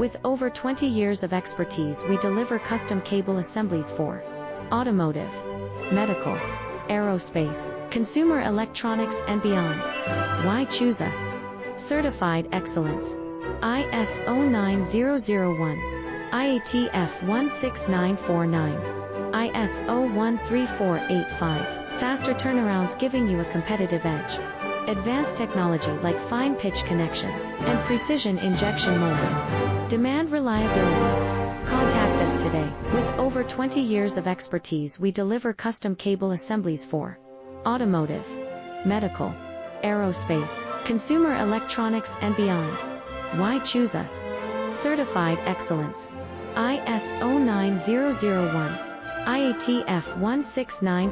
With over 20 years of expertise, we deliver custom cable assemblies for automotive, medical, aerospace, consumer electronics and beyond. Why choose us? Certified excellence. ISO 9001, IATF 16949, ISO 13485. Faster turnarounds giving you a competitive edge. Advanced technology like fine pitch connections and precision injection molding. Demand reliability. Contact us today. With over 20 years of expertise, we deliver custom cable assemblies for automotive, medical, aerospace, consumer electronics and beyond. Why choose us? Certified excellence. ISO 9001, IATF 16949.